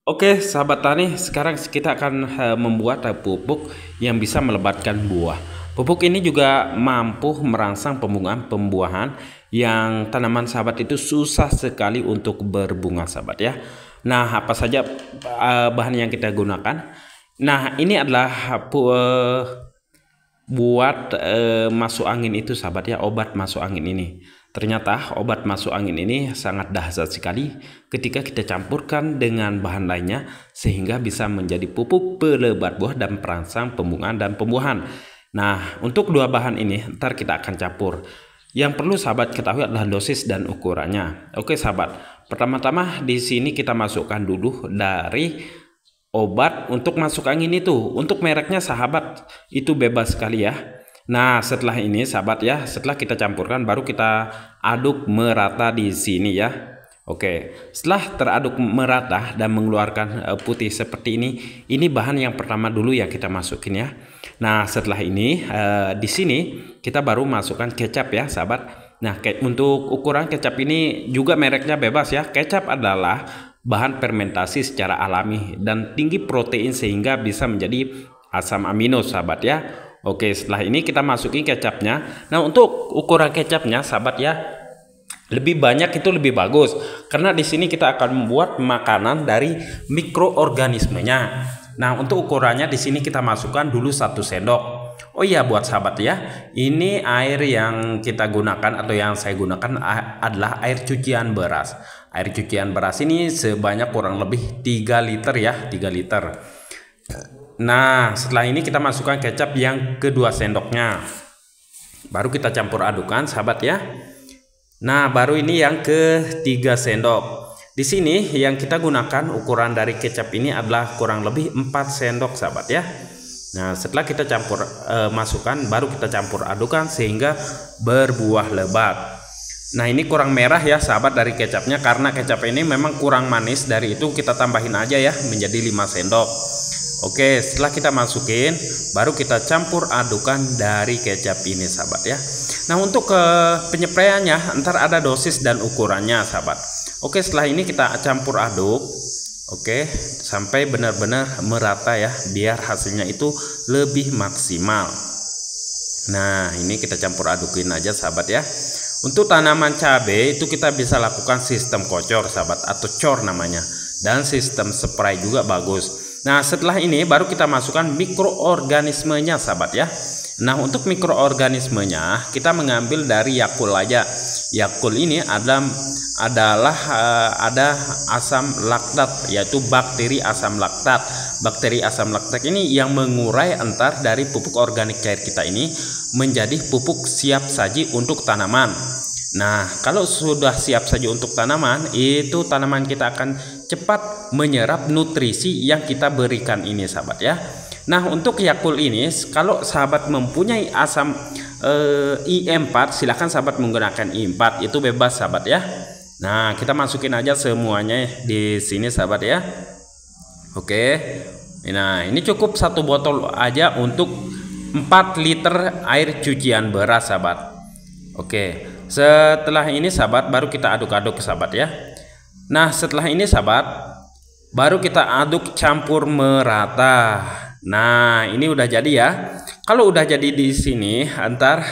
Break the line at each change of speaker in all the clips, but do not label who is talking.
Oke, sahabat tani, sekarang kita akan membuat pupuk yang bisa melebatkan buah. Pupuk ini juga mampu merangsang pembuahan yang tanaman sahabat itu susah sekali untuk berbunga, sahabat ya. Nah, apa saja bahan yang kita gunakan? Nah, ini adalah buat masuk angin itu, sahabat ya, obat masuk angin ini. Ternyata obat masuk angin ini sangat dahsyat sekali ketika kita campurkan dengan bahan lainnya sehingga bisa menjadi pupuk pelebat buah dan perangsang pembungaan dan pembuahan. Nah, untuk dua bahan ini ntar kita akan campur. Yang perlu sahabat ketahui adalah dosis dan ukurannya. Oke sahabat, pertama-tama di sini kita masukkan dulu dari obat untuk masuk angin itu. Untuk mereknya sahabat itu bebas sekali ya. Nah, setelah ini sahabat ya, setelah kita campurkan baru kita aduk merata di sini ya. Oke, setelah teraduk merata dan mengeluarkan putih seperti ini bahan yang pertama dulu yang kita masukin ya. Nah, setelah ini di sini kita baru masukkan kecap ya, sahabat. Nah, untuk ukuran kecap ini juga mereknya bebas ya. Kecap adalah bahan fermentasi secara alami dan tinggi protein sehingga bisa menjadi asam amino, sahabat ya. Oke, setelah ini kita masukin kecapnya. Nah, untuk ukuran kecapnya, sahabat ya, lebih banyak itu lebih bagus karena di sini kita akan membuat makanan dari mikroorganismenya. Nah, untuk ukurannya di sini kita masukkan dulu 1 sendok. Oh iya, buat sahabat ya, ini air yang kita gunakan atau yang saya gunakan adalah air cucian beras. Air cucian beras ini sebanyak kurang lebih 3 liter ya, 3 liter. Nah, setelah ini kita masukkan kecap yang kedua sendoknya. Baru kita campur adukan, sahabat ya. Nah, baru ini yang ketiga sendok. Di sini yang kita gunakan ukuran dari kecap ini adalah kurang lebih 4 sendok, sahabat ya. Nah, setelah kita campur masukkan, baru kita campur adukan sehingga berbuah lebat. Nah, ini kurang merah ya, sahabat, dari kecapnya karena kecap ini memang kurang manis. Dari itu kita tambahin aja ya menjadi 5 sendok. Oke, setelah kita masukin, baru kita campur adukan dari kecap ini, sahabat ya. Nah, untuk penyepraiannya, ntar ada dosis dan ukurannya, sahabat. Oke, setelah ini kita campur aduk. Oke, sampai benar-benar merata ya, biar hasilnya itu lebih maksimal. Nah, ini kita campur adukin aja, sahabat ya. Untuk tanaman cabai itu kita bisa lakukan sistem kocor, sahabat, atau cor namanya. Dan sistem spray juga bagus. Nah, setelah ini baru kita masukkan mikroorganismenya, sahabat ya. Nah, untuk mikroorganismenya kita mengambil dari Yakult aja. Yakult ini adalah ada asam laktat, yaitu bakteri asam laktat. Bakteri asam laktat ini yang mengurai entar dari pupuk organik cair kita ini menjadi pupuk siap saji untuk tanaman. Nah, kalau sudah siap saji untuk tanaman, itu tanaman kita akan cepat menyerap nutrisi yang kita berikan ini, sahabat ya. Nah, untuk Yakult ini, kalau sahabat mempunyai asam I4, silahkan sahabat menggunakan I4, itu bebas, sahabat ya. Nah, kita masukin aja semuanya di sini, sahabat ya. Oke. Nah, ini cukup 1 botol aja untuk 4 liter air cucian beras, sahabat. Oke. Setelah ini, sahabat, baru kita aduk-aduk, sahabat ya. Nah, setelah ini, sahabat, baru kita aduk campur merata. Nah, ini udah jadi ya. Kalau udah jadi di sini, antar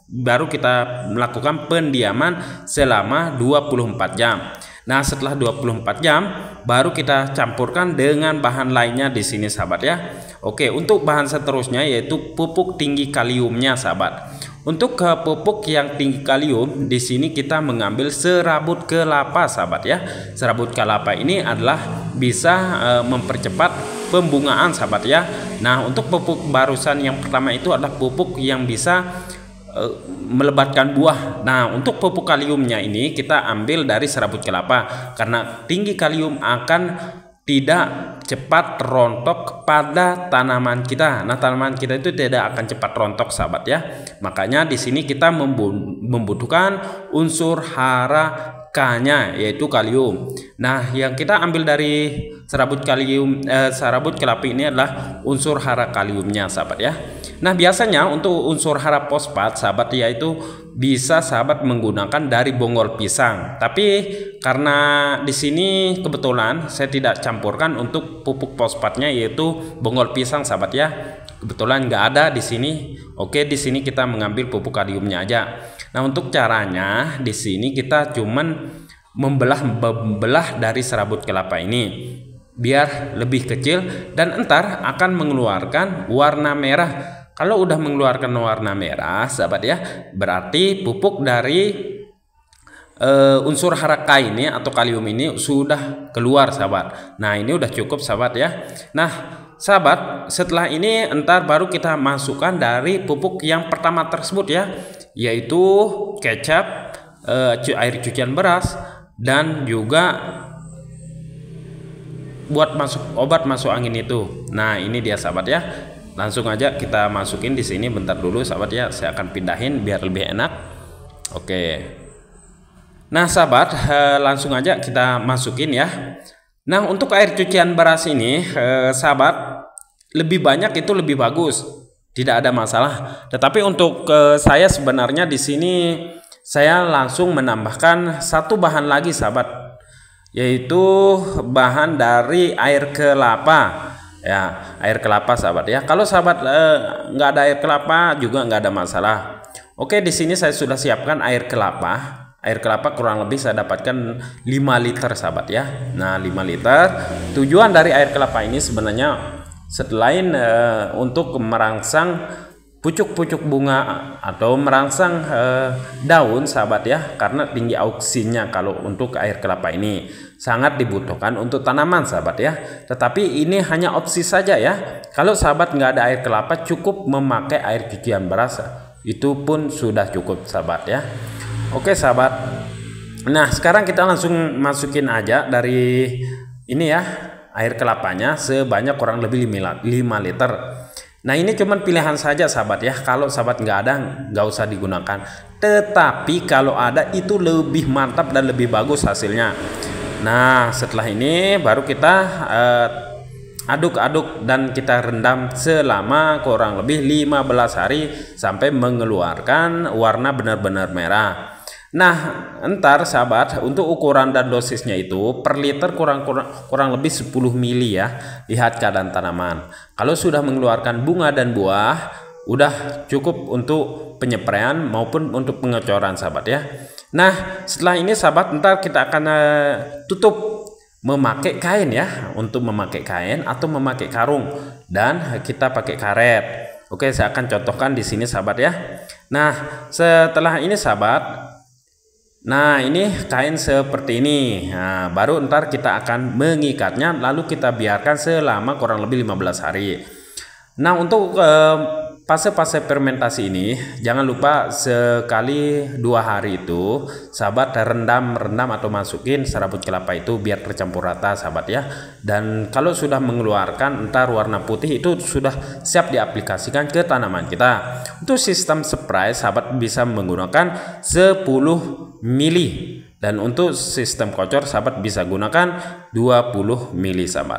baru kita melakukan pendiaman selama 24 jam. Nah, setelah 24 jam baru kita campurkan dengan bahan lainnya di sini, sahabat ya. Oke, untuk bahan seterusnya yaitu pupuk tinggi kaliumnya, sahabat. Untuk pupuk yang tinggi kalium di sini kita mengambil serabut kelapa, sahabat ya. Serabut kelapa ini adalah bisa mempercepat pembungaan, sahabat ya. Nah, untuk pupuk barusan yang pertama itu adalah pupuk yang bisa melebatkan buah. Nah, untuk pupuk kaliumnya ini kita ambil dari serabut kelapa karena tinggi kalium akan tidak cepat rontok pada tanaman kita. Nah, tanaman kita itu tidak akan cepat rontok, sahabat ya. Makanya di sini kita membutuhkan unsur hara K-nya yaitu kalium. Nah, yang kita ambil dari serabut kalium serabut kelapa ini adalah unsur hara kaliumnya, sahabat ya. Nah, biasanya untuk unsur hara fosfat, sahabat, yaitu bisa sahabat menggunakan dari bonggol pisang. Tapi karena di sini kebetulan saya tidak campurkan untuk pupuk fosfatnya yaitu bonggol pisang, sahabat ya. Kebetulan nggak ada di sini. Oke, di sini kita mengambil pupuk kaliumnya aja. Nah, untuk caranya di sini kita cuman membelah dari serabut kelapa ini biar lebih kecil dan entar akan mengeluarkan warna merah. Kalau udah mengeluarkan warna merah, sahabat ya, berarti pupuk dari unsur hara K ini atau kalium ini sudah keluar, sahabat. Nah, ini udah cukup, sahabat ya. Nah, sahabat, setelah ini entar baru kita masukkan dari pupuk yang pertama tersebut ya, yaitu kecap, air cucian beras, dan juga buat obat masuk angin itu. Nah, ini dia, sahabat ya. Langsung aja kita masukin di sini. Bentar dulu, sahabat ya, saya akan pindahin biar lebih enak. Oke. Nah, sahabat, langsung aja kita masukin ya. Nah, untuk air cucian beras ini, sahabat, lebih banyak itu lebih bagus, tidak ada masalah. Tetapi untuk saya sebenarnya di sini saya langsung menambahkan satu bahan lagi, sahabat, yaitu bahan dari air kelapa. Ya, air kelapa, sahabat ya. Kalau sahabat nggak ada air kelapa juga nggak ada masalah. Oke, di sini saya sudah siapkan air kelapa. Air kelapa kurang lebih saya dapatkan 5 liter, sahabat ya. Nah, 5 liter. Tujuan dari air kelapa ini sebenarnya selain untuk merangsang pucuk-pucuk bunga atau merangsang daun, sahabat ya, karena tinggi auksinya kalau untuk air kelapa ini sangat dibutuhkan untuk tanaman, sahabat ya. Tetapi ini hanya opsi saja ya. Kalau sahabat nggak ada air kelapa, cukup memakai air cucian beras, itu pun sudah cukup, sahabat ya. Oke, sahabat. Nah, sekarang kita langsung masukin aja dari ini ya, air kelapanya sebanyak kurang lebih 5 liter. Nah, ini cuman pilihan saja, sahabat ya. Kalau sahabat nggak ada, nggak usah digunakan. Tetapi kalau ada itu lebih mantap dan lebih bagus hasilnya. Nah, setelah ini baru kita aduk-aduk dan kita rendam selama kurang lebih 15 hari sampai mengeluarkan warna benar-benar merah. Nah, entar sahabat, untuk ukuran dan dosisnya itu per liter kurang lebih 10 mili ya. Lihat keadaan tanaman. Kalau sudah mengeluarkan bunga dan buah, udah cukup untuk penyepraian maupun untuk pengecoran, sahabat ya. Nah, setelah ini sahabat, entar kita akan tutup memakai kain ya, untuk memakai kain atau memakai karung, dan kita pakai karet. Oke, saya akan contohkan di sini, sahabat ya. Nah, setelah ini sahabat, nah ini kain seperti ini. Nah, baru ntar kita akan mengikatnya, lalu kita biarkan selama kurang lebih 15 hari. Nah, untuk fase-fase fermentasi ini jangan lupa sekali 2 hari itu sahabat rendam atau masukin serabut kelapa itu biar tercampur rata, sahabat ya. Dan kalau sudah mengeluarkan entar warna putih, itu sudah siap diaplikasikan ke tanaman kita. Untuk sistem spray sahabat bisa menggunakan 10 mili, dan untuk sistem kocor sahabat bisa gunakan 20 mili, sahabat.